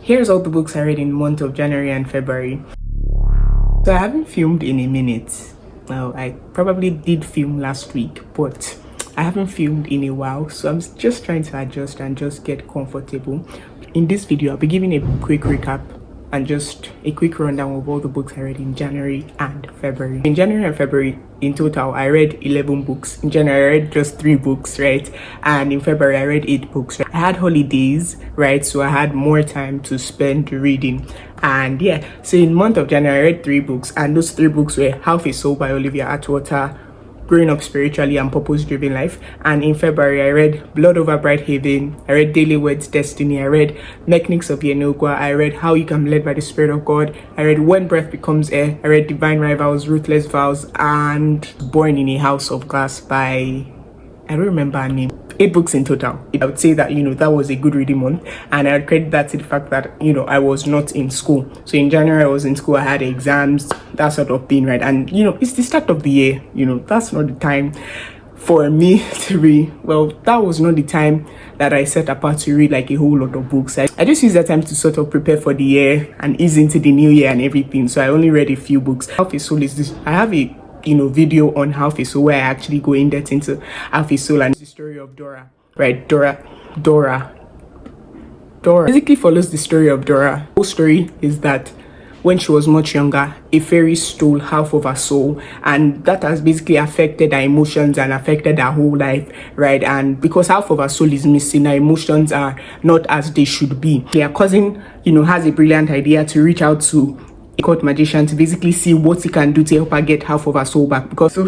Here's all the books I read in the month of January and February. So I haven't filmed in a minute. Well, I probably did film last week, but I haven't filmed in a while, so I'm just trying to adjust and just get comfortable. In this video, I'll be giving a quick recap and just a quick rundown of all the books I read in January and February. In January and February, in total, I read 11 books. In January, I read just 3 books, right? And in February, I read 8 books. I had holidays, right? So I had more time to spend reading. And yeah, so in the month of January, I read 3 books. And those 3 books were Half a Soul by Olivia, Atwater, Growing Up Spiritually and Purpose-Driven Life. And in February, I read Blood Over Bright Haven, I read Dele, Weds, Destiny, I read Mechanics of Yenogoa, I read How You Can Be Led by the Spirit of God, I read When Breath Becomes Air, I read Divine Rivals, Ruthless, Vows, and Born in a House of Glass by, I don't remember her name. 8 books in total. I would say that, that was a good reading month, and I would credit that to the fact that, I was not in school. So in January, I was in school, I had exams, that sort of thing, right? And, it's the start of the year, that's not the time for me to read. Well, that was not the time that I set apart to read like a whole lot of books. I just used that time to sort of prepare for the year and ease into the new year and everything. So I only read a few books. Half a Soul is this. I have a video on Half a Soul where I actually go in depth into Half a Soul and the story of Dora, right? Dora basically follows the story of Dora. The whole story is that when she was much younger, a fairy stole half of her soul, and that has basically affected her emotions and affected her whole life, right? And because half of her soul is missing, her emotions are not as they should be. Her cousin, has a brilliant idea to reach out to a court magician to basically see what he can do to help her get half of her soul back, because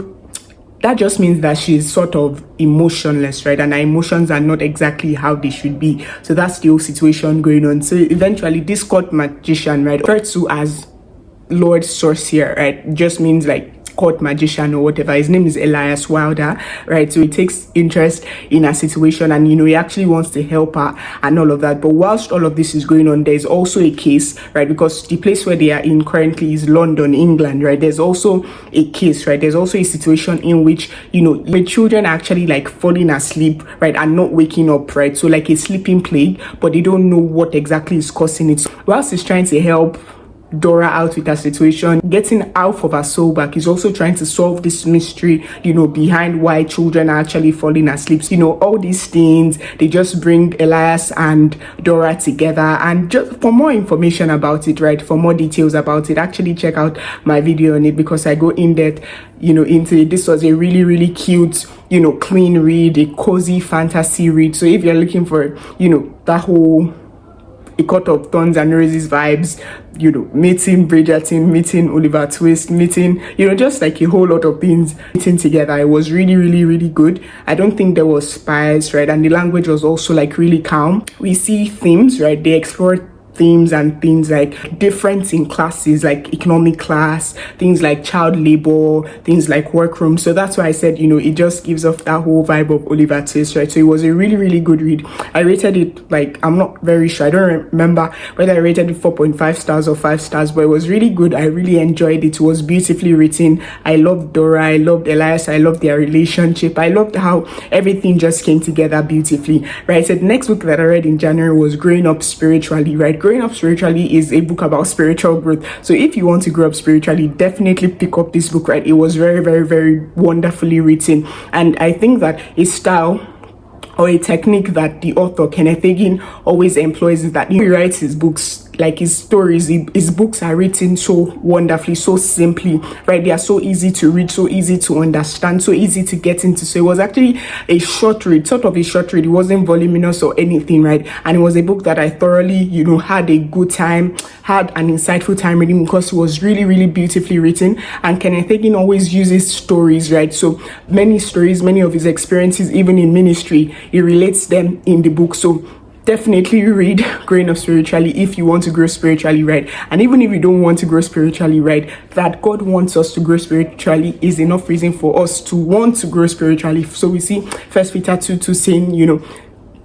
that just means that she's sort of emotionless, right? And her emotions are not exactly how they should be. So that's the whole situation going on. So eventually this court magician, right, referred to as Lord Sorcerer, right, just means like court magician or whatever. His name is Elias Wilder, right? So he takes interest in her situation, and he actually wants to help her and all of that. But whilst all of this is going on, there's also a case, right? Because the place where they are in currently is London, England, right? There's also a case, right? There's also a situation in which the children are actually like falling asleep, right, and not waking up, right? So like a sleeping plague, but they don't know what exactly is causing it. Whilst he's trying to help Dora out with her situation, getting half of her soul back, he's also trying to solve this mystery, behind why children are actually falling asleep. All these things, they just bring Elias and Dora together. And just for more information about it, right, for more details about it, actually check out my video on it, because I go in depth, into it. This was a really, really cute, clean read, a cozy fantasy read. So if you're looking for, that whole A Court of Thorns and Roses vibes, meeting Bridgerton, meeting Oliver Twist, meeting, just like a whole lot of things meeting together. It was really, really, really good. I don't think there was spies, right? And the language was also like really calm. We see themes, right? They explored themes and things like difference in classes, like economic class, things like child labor, things like workroom. So that's why I said, it just gives off that whole vibe of Oliver Twist, right? So it was a really, really good read. I rated it, like, I'm not very sure, I don't remember whether I rated it 4.5 stars or 5 stars, but it was really good. I really enjoyed it. It was beautifully written. I loved Dora, I loved Elias, I loved their relationship, I loved how everything just came together beautifully, right? So the next book that I read in January was Growing Up Spiritually, right? Growing Up Spiritually is a book about spiritual growth. So if you want to grow up spiritually, definitely pick up this book, right? It was very, very, very wonderfully written. And I think that a style or a technique that the author Kenneth Hagin always employs is that he writes his books, like his stories, his books are written so wonderfully, so simply, right? They are so easy to read, so easy to understand, so easy to get into. So it was actually a short read, sort of a short read. It wasn't voluminous or anything, right? And it was a book that I thoroughly, had a good time, had an insightful time reading, because it was really, really beautifully written. And Kenneth Hagin always uses stories, right? So many stories, many of his experiences, even in ministry, he relates them in the book. So definitely read Growing Up Spiritually if you want to grow spiritually, right? And even if you don't want to grow spiritually, right, that God wants us to grow spiritually is enough reason for us to want to grow spiritually. So we see 1 Peter 2:2 saying,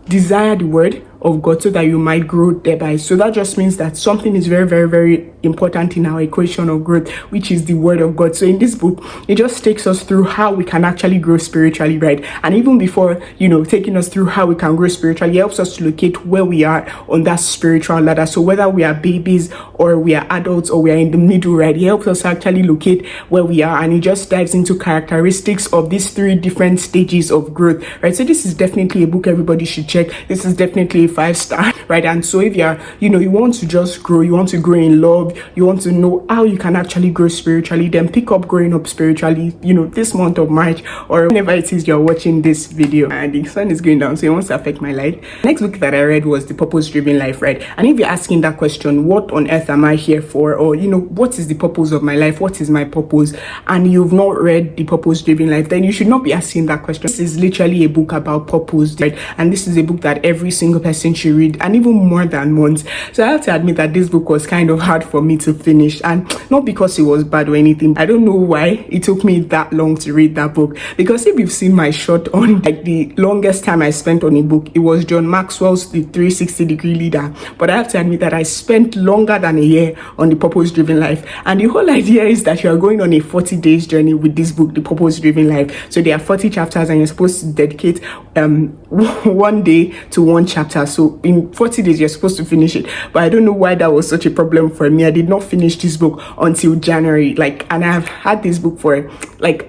desire the word, of God so that you might grow thereby. So that just means that something is very, very, very important in our equation of growth, which is the word of God. So in this book, it just takes us through how we can actually grow spiritually, right? And even before, taking us through how we can grow spiritually, it helps us to locate where we are on that spiritual ladder. So whether we are babies or we are adults or we are in the middle, right, it helps us actually locate where we are, and it just dives into characteristics of these 3 different stages of growth, right? So this is definitely a book everybody should check. This is definitely a 5-star, right? And so if you're, you want to just grow, you want to grow in love, you want to know how you can actually grow spiritually, then pick up Growing Up Spiritually, this month of March or whenever it is you're watching this video. And the sun is going down, so it wants to affect my light. Next book that I read was The Purpose Driven Life, right? And if you're asking that question, what on earth am I here for? Or, what is the purpose of my life? What is my purpose? And you've not read The Purpose Driven Life, then you should not be asking that question. This is literally a book about purpose, right? And this is a book that every single person should read, and even more than once. So I have to admit that this book was kind of hard for me to finish, and not because it was bad or anything. I don't know why it took me that long to read that book, because if you've seen my short on the longest time I spent on a book, it was John Maxwell's The 360-Degree Leader. But I have to admit that I spent longer than a year on The Purpose Driven Life, and the whole idea is that you are going on a 40 days journey with this book, The Purpose Driven Life. So there are 40 chapters, and you're supposed to dedicate 1 day to 1 chapter. So in 40 days you're supposed to finish it. But I don't know why that was such a problem for me. I did not finish this book until January, and I've had this book for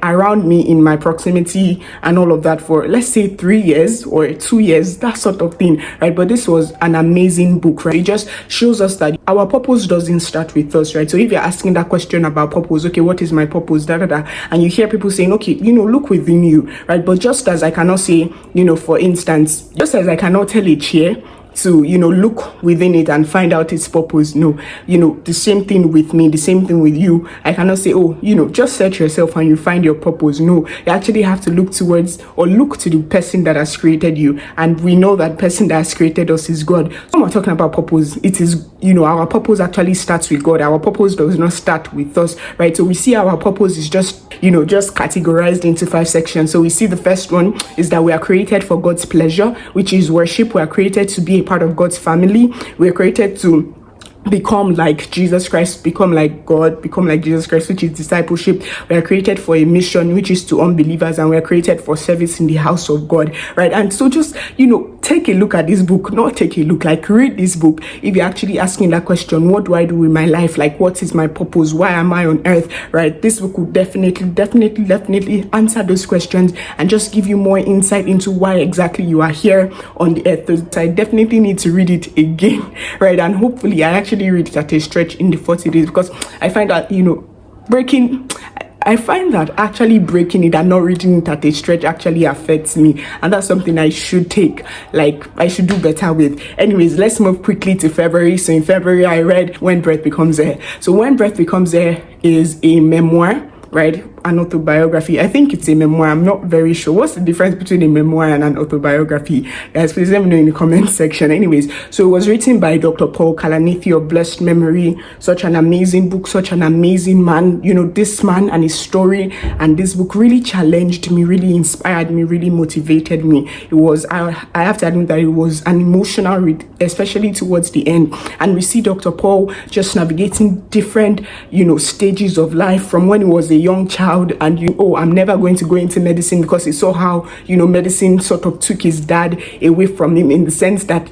around me in my proximity and all of that for, let's say, 3 years or 2 years, that sort of thing, right? But this was an amazing book, right? It just shows us that our purpose doesn't start with us, right? So if you're asking that question about purpose, okay, what is my purpose, and you hear people saying, okay, look within you, right? But just as I cannot say, for instance, just as I cannot tell a chair to look within it and find out its purpose, no, the same thing with me, the same thing with you. I cannot say, oh, just search yourself and you find your purpose. No, you actually have to look towards or look to the person that has created you, and we know that person that has created us is God. So when we're talking about purpose, it is, our purpose actually starts with God. Our purpose does not start with us, right? So we see our purpose is just categorized into 5 sections. So we see the first one is that we are created for God's pleasure, which is worship. We are created to be a part of God's family. We are created to become like Jesus Christ, become like God, become like Jesus Christ, which is discipleship. We are created for a mission, which is to unbelievers, and we are created for service in the house of God, right? And so just, take a look at this book, not take a look, read this book. If you're actually asking that question, what do I do with my life? What is my purpose? Why am I on earth, right? This book will definitely answer those questions and just give you more insight into why exactly you are here on the earth. So I definitely need to read it again, right? And hopefully I actually read it at a stretch in the 40 days, because I find that actually breaking it and not reading it at a stretch actually affects me, and that's something I should I should do better with. Anyways, let's move quickly to February. So in February I read When Breath Becomes Air. So When Breath Becomes Air is a memoir, right? An autobiography. I think it's a memoir. I'm not very sure. What's the difference between a memoir and an autobiography? Guys, please let me know in the comment section. Anyways, so it was written by Dr. Paul Kalanithi of blessed memory. Such an amazing book, such an amazing man. This man and his story, and this book really challenged me, really inspired me, really motivated me. It was, I have to admit that it was an emotional read, especially towards the end. And we see Dr. Paul just navigating different, stages of life, from when he was a young child and I'm never going to go into medicine, because he saw how medicine sort of took his dad away from him, in the sense that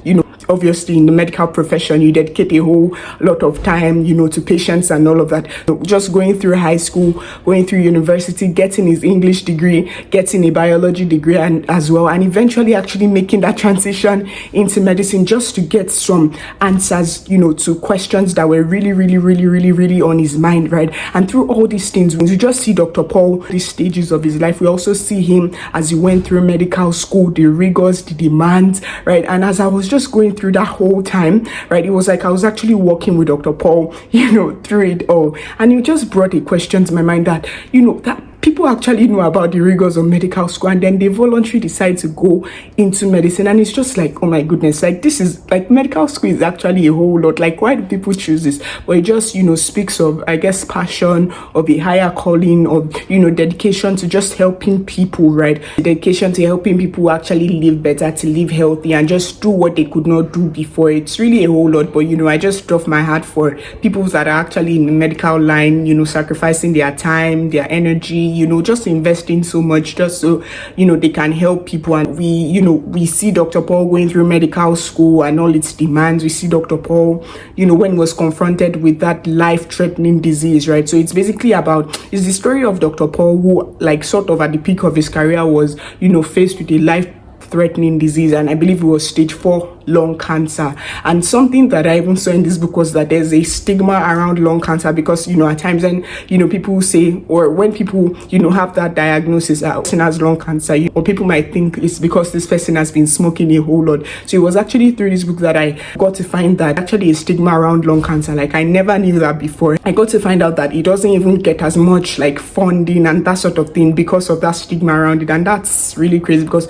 obviously in the medical profession you dedicate a whole lot of time to patients and all of that. Just going through high school, going through university, getting his English degree, getting a biology degree and as well, and eventually actually making that transition into medicine, just to get some answers to questions that were really on his mind, right? And through all these things, when you just see Dr. Paul, these stages of his life, we also see him as he went through medical school, the rigors, the demands, right? And as I was just going through that whole time, right, it was like I was actually walking with Dr. Paul, through it all, and it just brought a question to my mind that that people actually know about the rigors of medical school, and then they voluntarily decide to go into medicine. And it's just like, oh my goodness, like this is like medical school is actually a whole lot. Like, why do people choose this? But it just, speaks of, I guess, passion, of a higher calling, of, dedication to just helping people, right? Dedication to helping people actually live better, to live healthy, and just do what they could not do before. It's really a whole lot. But I just off my heart for people that are actually in the medical line, sacrificing their time, their energy, just investing so much just so they can help people. And we see Dr. Paul going through medical school and all its demands. We see Dr. Paul when he was confronted with that life-threatening disease, right? So it's basically it's the story of Dr. Paul, who like sort of at the peak of his career was faced with a life-threatening disease, and I believe it was stage 4 lung cancer. And something that I even saw in this book was that there's a stigma around lung cancer, because at times when people say, or when people have that diagnosis, person has lung cancer, or people might think it's because this person has been smoking a whole lot. So it was actually through this book that I got to find that actually a stigma around lung cancer. Like, I never knew that before. I got to find out that it doesn't even get as much like funding and that sort of thing because of that stigma around it. And that's really crazy, because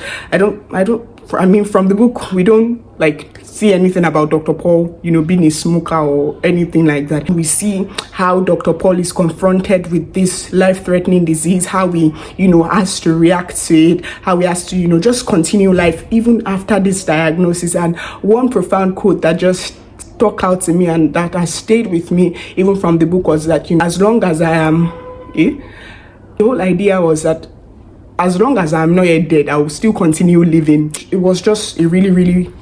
from the book, we don't like see anything about Dr. Paul, being a smoker or anything like that. We see how Dr. Paul is confronted with this life-threatening disease, how he, has to react to it, how he has to, just continue life even after this diagnosis. And one profound quote that just stuck out to me and that has stayed with me even from the book was that, as long as I am, the whole idea was that as long as I'm not yet dead, I will still continue living. It was just a really, really,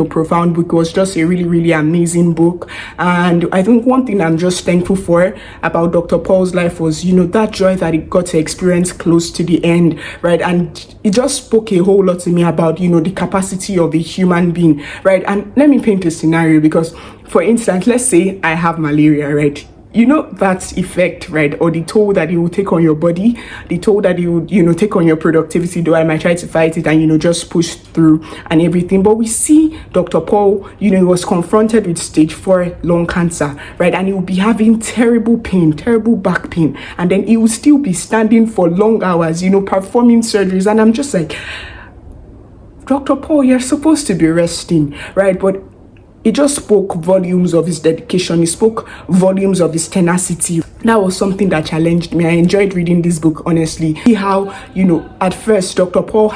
profound book. It was just a really, really amazing book. And I think one thing I'm just thankful for about Dr. Paul's life was, that joy that he got to experience close to the end, right? And it just spoke a whole lot to me about, the capacity of a human being, right? And let me paint a scenario, because, for instance, let's say I have malaria, right? That effect, right, or the toll that it will take on your body, the toll that it would, take on your productivity, though I might try to fight it and, just push through and everything. But we see Dr. Paul, he was confronted with stage 4 lung cancer, right, and he will be having terrible pain, terrible back pain, and then he will still be standing for long hours, performing surgeries. And I'm just like, Dr. Paul, you're supposed to be resting, right? But it just spoke volumes of his dedication. It spoke volumes of his tenacity. That was something that challenged me. I enjoyed reading this book, honestly. See how, at first, Dr. Paul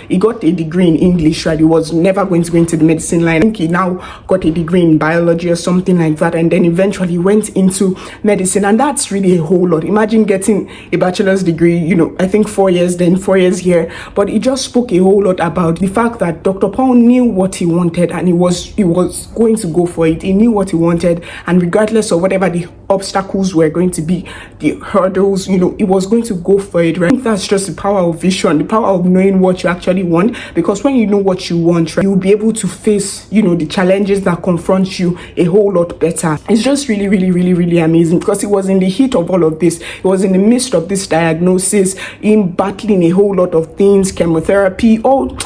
he got a degree in English, right? He was never going to go into the medicine line. I think he now got a degree in biology or something like that. And then eventually went into medicine. And that's really a whole lot. Imagine getting a bachelor's degree, I think 4 years then, 4 years here. But it just spoke a whole lot about the fact that Dr. Paul knew what he wanted, and he was going to go for it. He knew what he wanted, and regardless of whatever the obstacles were going to be, the hurdles, he was going to go for it, right? I think that's just the power of vision, the power of knowing what you actually want, because when you know what you want, right, you'll be able to face, the challenges that confront you a whole lot better. It's just really, really, really, really amazing, because it was in the heat of all of this. It was in the midst of this diagnosis, in battling a whole lot of things, chemotherapy, all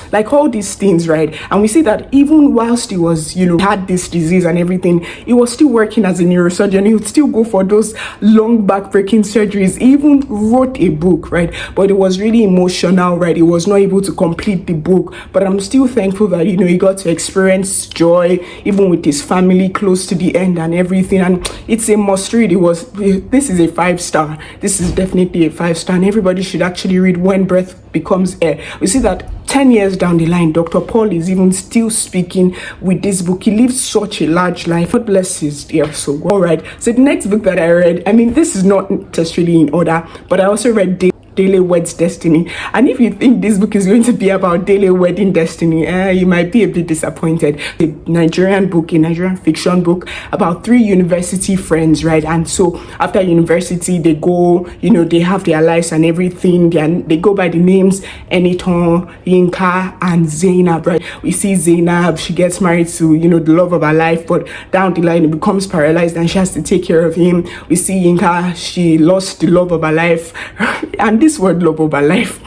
these things, right? And we see that even whilst he was, had this disease and everything, he was still working as a neurosurgeon. He would still go for those long back-breaking surgeries. He even wrote a book, right? But it was really emotional, right? He was not able to complete the book. But I'm still thankful that, he got to experience joy, even with his family close to the end and everything. And it's a must read. This is a 5-star. This is definitely a 5-star. And everybody should actually read When Breath Becomes Air. We see that 10 years down the line, Dr. Paul is even still speaking with this book. He lived such a large life. God bless his dear soul. All right. So the next book that I read, this is not necessarily in order, but I also read Dele Weds Destiny. And if you think this book is going to be about Dele wedding destiny, you might be a bit disappointed. A Nigerian fiction book about 3 university friends, right? And so after university, they go, they have their lives and everything. They go by the names Eniton, Yinka, and Zainab, right? We see Zainab, she gets married to, the love of her life, but down the line, it becomes paralyzed and she has to take care of him. We see Yinka, she lost the love of her life. And this word love of her life.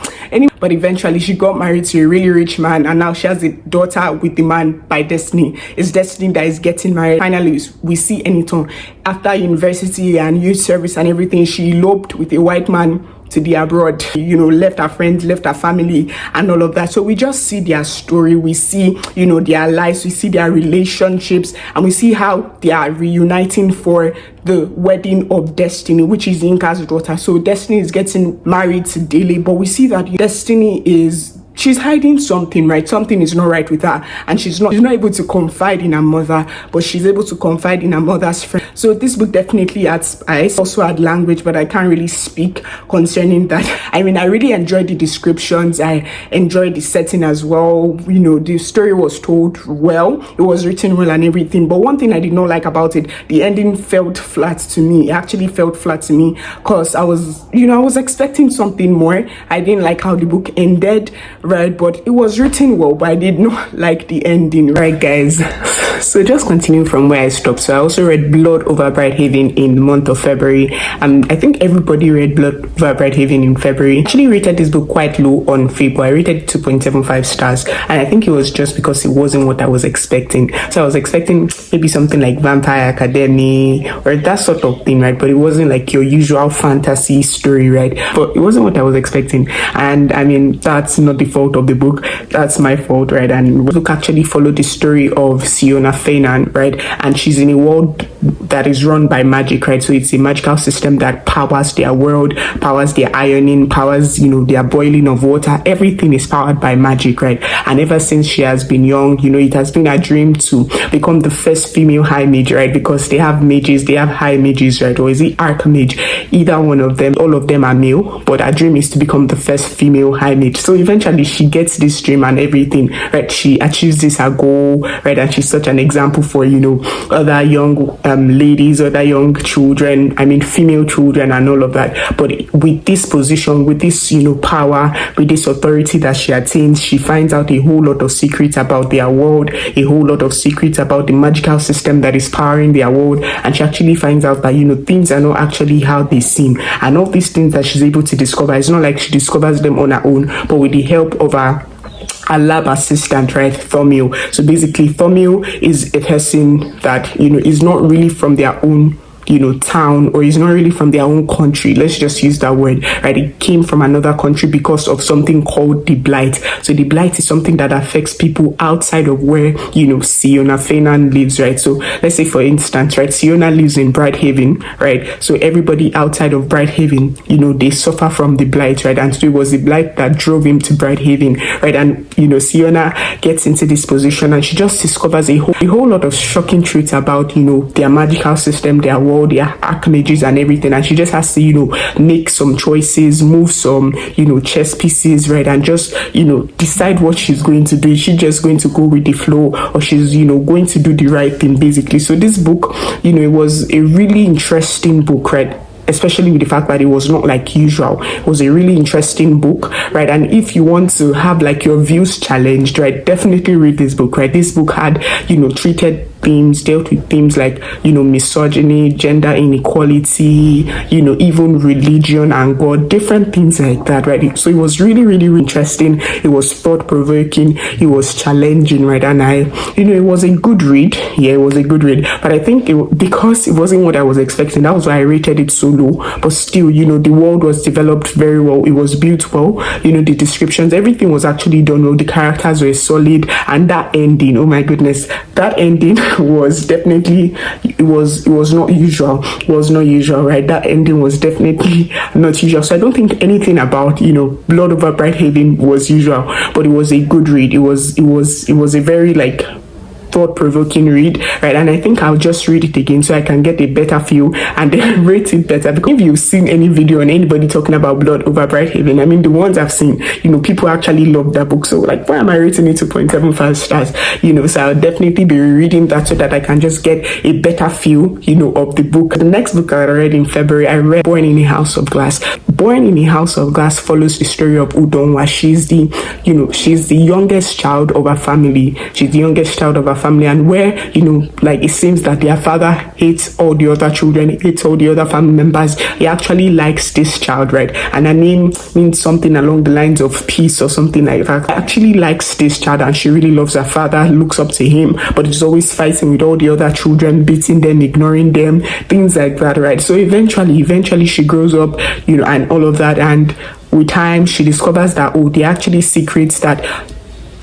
But eventually she got married to a really rich man, and now she has a daughter with the man by destiny. It's destiny that is getting married. Finally, we see Eniton after university and youth service and everything. She eloped with a white man to be abroad, left her friends, left her family and all of that. So we just see their story, we see, their lives, we see their relationships, and we see how they are reuniting for the wedding of Destiny, which is Yinka's daughter. So Destiny is getting married to Dele, but we see that Destiny she's hiding something, right? Something is not right with her, and she's not able to confide in her mother, but she's able to confide in her mother's friend. So this book definitely adds spice, also add language, but I can't really speak concerning that. I mean, I really enjoyed the descriptions, I enjoyed the setting as well. The story was told well, it was written well and everything, but one thing I did not like about it, the ending felt flat to me. It actually felt flat to me because I was expecting something more. I didn't like how the book ended, right? But it was written well, but I did not like the ending, right, guys? So just continuing from where I stopped. So I also read Blood Over Brighthaven in the month of February. I think everybody read Blood Over Brighthaven in February. I actually rated this book quite low on Fable. I rated 2.75 stars, and I think it was just because it wasn't what I was expecting. So I was expecting maybe something like Vampire Academy or that sort of thing, right? But it wasn't like your usual fantasy story, right? But it wasn't what I was expecting, and I mean, that's not the fault of the book, that's my fault, right? And the book actually followed the story of Siona Fenan, right? And she's in a world that is run by magic, right? So it's a magical system that powers their world, powers their ironing, powers their boiling of water. Everything is powered by magic, right? And ever since she has been young, it has been a dream to become the first female high mage, right? Because they have mages, they have high mages, right? Or is it archmage? Either one of them, all of them are male, but her dream is to become the first female high mage. So eventually she gets this dream and everything, right? She achieves this her goal, right? And she's such an example for other young ladies, other young children, I mean female children and all of that. But with this position, with this power, with this authority that she attains, she finds out a whole lot of secrets about their world, a whole lot of secrets about the magical system that is powering their world, and she actually finds out that things are not actually how they seem. And all these things that she's able to discover, it's not like she discovers them on her own, but with the help of her lab assistant, right, Thomio. So basically Thomio is a person that is not really from their own town, or is not really from their own country. Let's just use that word, right? It came from another country because of something called the blight. So the blight is something that affects people outside of where Siona Fenan lives, right? So let's say for instance, right, Siona lives in Brighthaven, right? So everybody outside of Brighthaven, they suffer from the blight, right? And so it was the blight that drove him to Brighthaven, right? And Siona gets into this position and she just discovers a whole lot of shocking truths about their magical system, their world, their archmages and everything, and she just has to make some choices, move some chess pieces, right? And just decide what she's going to do. Is she just going to go with the flow, or she's going to do the right thing, basically? So this book, it was a really interesting book, right? Especially with the fact that it was not like usual. It was a really interesting book, right? And if you want to have like your views challenged, right, definitely read this book, right? This book had dealt with themes like misogyny, gender inequality, even religion and God, different things like that, right? So it was really, really interesting. It was thought-provoking, it was challenging, right? And it was a good read. Yeah, it was a good read, but I think because it wasn't what I was expecting, that was why I rated it so low. But still, the world was developed very well, it was built well, the descriptions, everything was actually done well, the characters were solid, and that ending, oh my goodness, that ending was definitely, it was not usual, right? That ending was definitely not usual. So I don't think anything about Blood Over Brighthaven was usual, but it was a good read. It was a very thought-provoking read, right? And I think I'll just read it again so I can get a better feel and then rate it better. Because if you've seen any video on anybody talking about Blood Over Brighthaven, I mean, the ones I've seen, people actually love that book. So why am I rating it 2.75 stars? So I'll definitely be rereading that so that I can just get a better feel, of the book. The next book I read in February, I read Born in a House of Glass. Born in a House of Glass follows the story of Udonwa. She's the youngest child of her family. She's the youngest child of her family, and where, like it seems that their father hates all the other children, hates all the other family members, he actually likes this child, right? And her name means something along the lines of peace or something like that. He actually likes this child, and she really loves her father, looks up to him, but is always fighting with all the other children, beating them, ignoring them, things like that, right? So eventually she grows up, and all of that, and with time she discovers that, oh, they're actually secrets that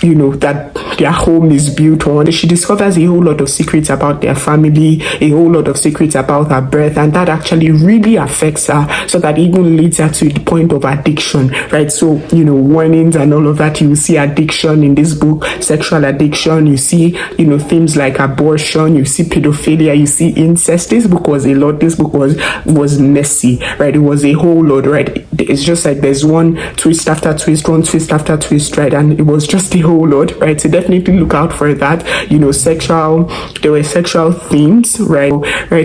that their home is built on. She discovers a whole lot of secrets about their family, a whole lot of secrets about her birth, and that actually really affects her, so that even leads her to the point of addiction, right? So, warnings and all of that. You see addiction in this book, sexual addiction, you see, themes like abortion, you see pedophilia, you see incest. This book was a lot. This book was messy, right? It was a whole lot, right? It's just like there's one twist after twist, one twist after twist, right? And it was just a whole lot, right? So definitely look out for that. There were sexual themes, right?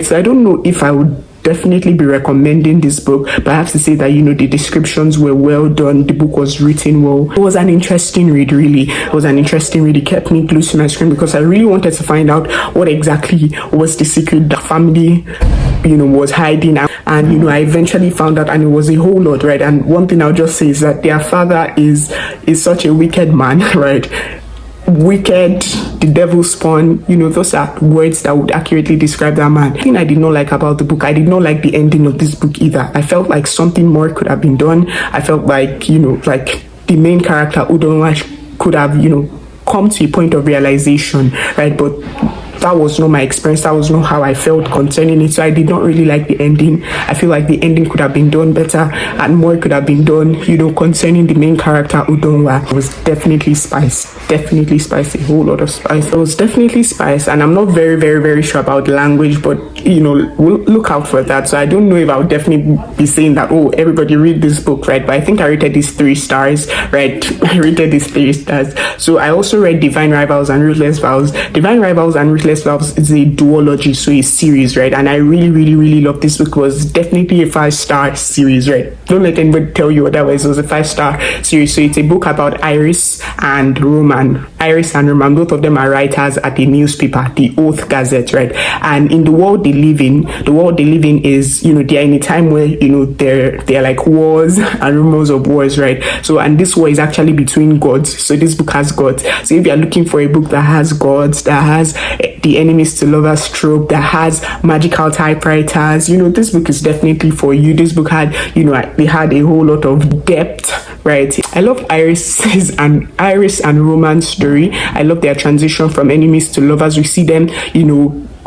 So I don't know if I would definitely be recommending this book, but I have to say that the descriptions were well done. The book was written well. It was an interesting read, really. It was an interesting read. It kept me glued to my screen because I really wanted to find out what exactly was the secret the family was hiding. And I eventually found out, and it was a whole lot, right? And one thing I'll just say is that their father is such a wicked man, right? Wicked, the devil spawn, those are words that would accurately describe that man. The thing I did not like about the book, I did not like the ending of this book either. I felt like something more could have been done. I felt like, like the main character, Udonwa, could have, come to a point of realization, right? But that was not my experience. That was not how I felt concerning it. So I did not really like the ending. I feel like the ending could have been done better, and more could have been done, concerning the main character, Udonwa. It was definitely spice. Definitely spice, a whole lot of spice. It was definitely spice, and I'm not very, very, very sure about the language, but, we'll look out for that. So I don't know if I would definitely be saying that, oh, everybody read this book, right? But I think I rated these 3 stars, right? I rated these 3 stars. So I also read Divine Rivals and Ruthless Vows. Divine Rivals and Ruthless Vows is a duology, so a series, right? And I really, really, really love this book. It was definitely a 5-star series, right? Don't let anybody tell you otherwise. It was a 5-star series. So it's a book about Iris and Roman. Iris and Roman, both of them are writers at the newspaper, the Oath Gazette, right? And in the world they live in is, they're in a time where, they're like wars and rumors of wars, right? So, and this war is actually between gods. So this book has gods. So if you're looking for a book that has gods, that has the enemies to lovers trope, that has magical typewriters, this book is definitely for you. This book had, they had a whole lot of depth, right? I love Iris and Roman's story. I love their transition from enemies to lovers. We see them,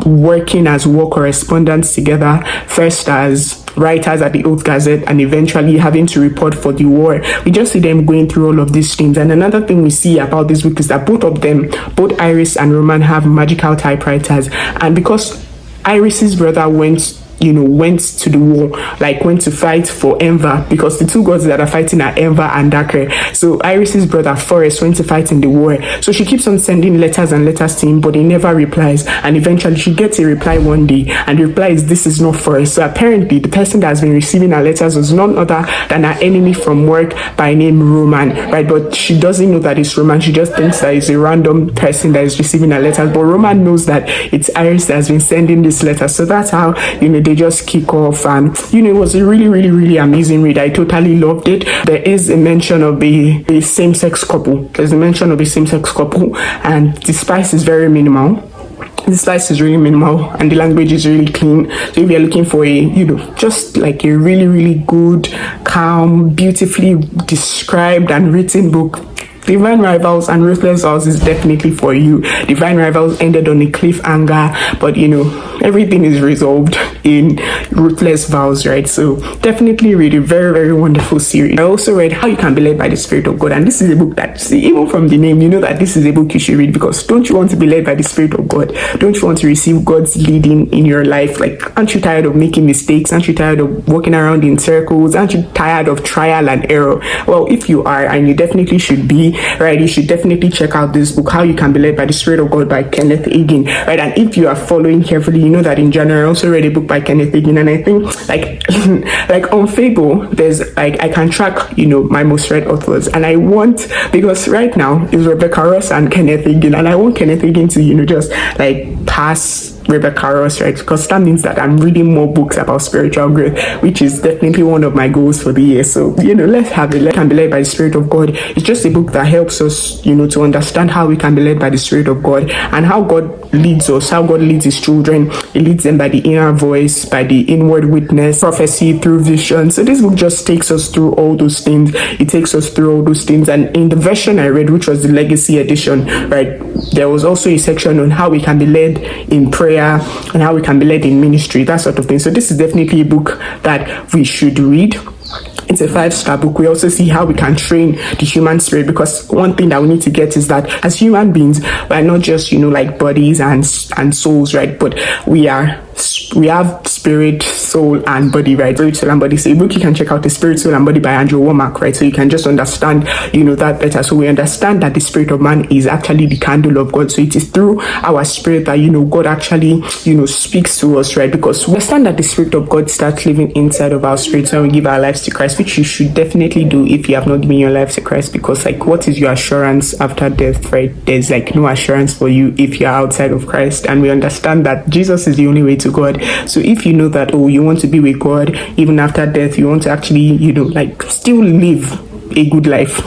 working as war correspondents together, first as writers at the Oath Gazette, and eventually having to report for the war. We just see them going through all of these things. And another thing we see about this book is that both Iris and Roman have magical typewriters, and because Iris's brother went to the war, like went to fight for Enver, because the two gods that are fighting are Enver and Dakre. So Iris's brother Forrest went to fight in the war. So she keeps on sending letters and letters to him, but he never replies. And eventually she gets a reply one day, and the reply is, "This is not Forrest." So apparently the person that has been receiving her letters was none other than her enemy from work by name Roman, right? But she doesn't know that it's Roman. She just thinks that it's a random person that is receiving her letters. But Roman knows that it's Iris that has been sending this letter. So that's how, they just kick off. And it was a really, really, really amazing read. I totally loved it. There is a mention of a same-sex couple. There's a mention of a same-sex couple, and the spice is very minimal. The spice is really minimal, and the language is really clean. So if you're looking for just like a really, really good, calm, beautifully described and written book, Divine Rivals and Ruthless Vows is definitely for you. Divine Rivals ended on a cliffhanger, but everything is resolved in Ruthless Vows, right? So definitely read a very, very wonderful series. I also read How You Can Be Led by the Spirit of God, and this is a book that, even from the name, that this is a book you should read, because don't you want to be led by the Spirit of God? Don't you want to receive God's leading in your life? Like, aren't you tired of making mistakes? Aren't you tired of walking around in circles? Aren't you tired of trial and error? Well, if you are, and you definitely should be, right, you should definitely check out this book, How You Can Be Led by the Spirit of God by Kenneth Hagin, right? And if you are following carefully, you know that in January I also read a book by Kenneth Hagin, and I think like on Fable, there's like I can track, you know, my most read authors, and I want, because right now it's Rebecca Ross and Kenneth Hagin, and I want Kenneth Hagin to, you know, just like pass Rebecca Ross, right? Because that means that I'm reading more books about spiritual growth, which is definitely one of my goals for the year. So, you know, let's have it. Let can be led by the Spirit of God. It's just a book that helps us, you know, to understand how we can be led by the Spirit of God and how God leads us, how God leads his children. He leads them by the inner voice, by the inward witness, prophecy, through vision. So this book just takes us through all those things. It takes us through all those things. And in the version I read, which was the Legacy edition, right, there was also a section on how we can be led in prayer and how we can be led in ministry, that sort of thing. So this is definitely a book that we should read. It's a 5-star book. We also see how we can train the human spirit, because one thing that we need to get is that as human beings, we're not just, you know, like bodies and souls, right? But we have spirit, soul, and body, right? Spirit, soul, and body. So a book you can check out, The Spirit, Soul, and Body by Andrew Womack, right? So you can just understand, you know, that better. So we understand that the spirit of man is actually the candle of God. So it is through our spirit that, you know, God actually, you know, speaks to us, right? Because we understand that the Spirit of God starts living inside of our spirits when we give our lives to Christ, which you should definitely do if you have not given your life to Christ. Because, like, what is your assurance after death, right? There's like no assurance for you if you're outside of Christ. And we understand that Jesus is the only way to God. So if you know that, oh, you want to be with God even after death, you want to actually, you know, like still live a good life,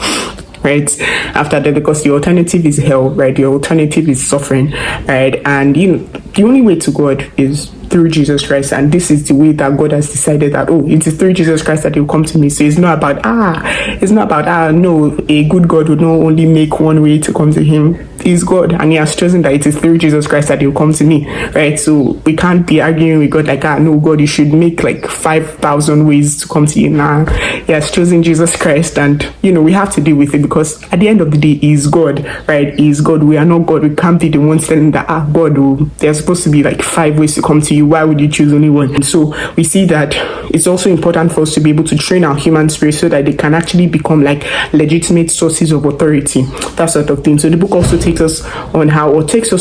right, after that, because the alternative is hell, right? The alternative is suffering, right? And, you know, the only way to God is through Jesus Christ, and this is the way that God has decided that, oh, it is through Jesus Christ that he'll come to me. So it's not about no, a good God would not only make one way to come to him. He's God, and he has chosen that it is through Jesus Christ that he'll come to me, right? So we can't be arguing with God like, no, God, you should make like 5,000 ways to come to you. Nah, he has chosen Jesus Christ, and, you know, we have to deal with it, because at the end of the day, he is God, right? He is God. We are not God. We can't be the ones telling that, God, oh, there's supposed to be like 5 ways to come to you. Why would you choose only one? And so we see that it's also important for us to be able to train our human spirit so that they can actually become like legitimate sources of authority, that sort of thing. So the book also takes us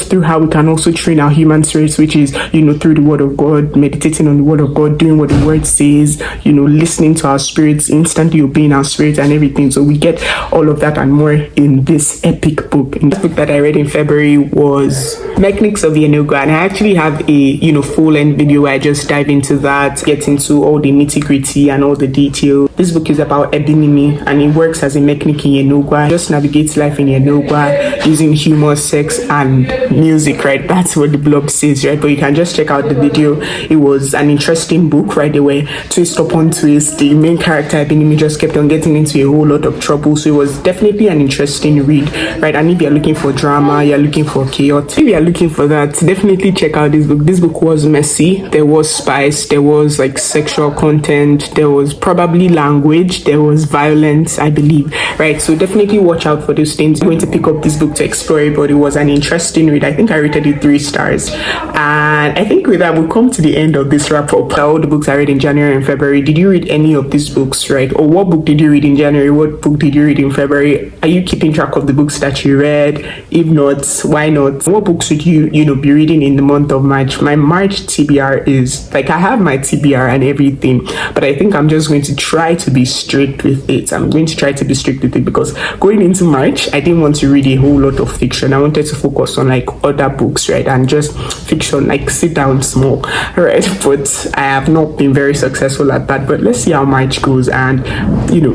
through how we can also train our human spirits, which is, you know, through the word of God, meditating on the word of God, doing what the word says, you know, listening to our spirits, instantly obeying our spirits and everything. So we get all of that and more in this epic book. And the book that I read in February was Mechanics of Yenogoa, and I actually have a, you know, full-length video where I just dive into that, get into all the nitty-gritty and all the detail. This book is about Ebinimi, and it works as a mechanic in Yenogoa. Just navigates life in Yenogoa using humor, sex, and music, right? That's what the blog says, right? But you can just check out the video. It was an interesting book, right? They were twist upon twist. The main character, Ebinimi, just kept on getting into a whole lot of trouble. So it was definitely an interesting read, right? And if you're looking for drama, you're looking for chaos, if you're looking for that, definitely check out this book. This book was messy. There was spice. There was like sexual content. There was probably language. There was violence, I believe, right? So definitely watch out for those things. I'm going to pick up this book to explore it, but it was an interesting read. I think I rated it 3 stars. And I think with that, we'll come to the end of this wrap up. All the books I read in January and February. Did you read any of these books, right? Or what book did you read in January? What book did you read in February? Are you keeping track of the books that you read? If not, why not? What books would you be reading in the month of March? My March TBR is, like, I have my TBR and everything, but I think I'm just going to try to be strict with it. I'm going to try to be strict with it because going into March, I didn't want to read a whole lot of fiction. I wanted to focus on like other books, right? And just fiction, like sit down small, right? But I have not been very successful at that. But let's see how March goes. And,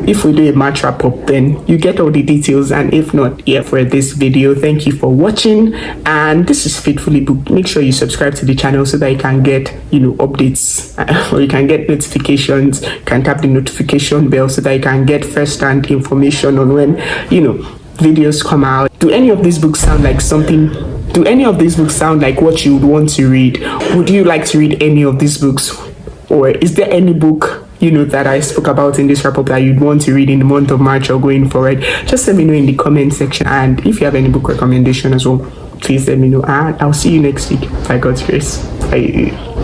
if we do a March wrap up, then you get all the details. And if not, here for this video, thank you for watching. And this is Faithfully Booked. Make sure you subscribe to the channel so that you can get, updates or you can get notifications. You can tap the notification bell so that you can get first-hand information on when, videos come out. Do any of these books sound like something? Do any of these books sound like what you would want to read? Would you like to read any of these books? Or is there any book that I spoke about in this wrap up that you'd want to read in the month of March or going forward? Just let me know in the comment section. And if you have any book recommendation as well, please let me know. And I'll see you next week by God's grace. Bye.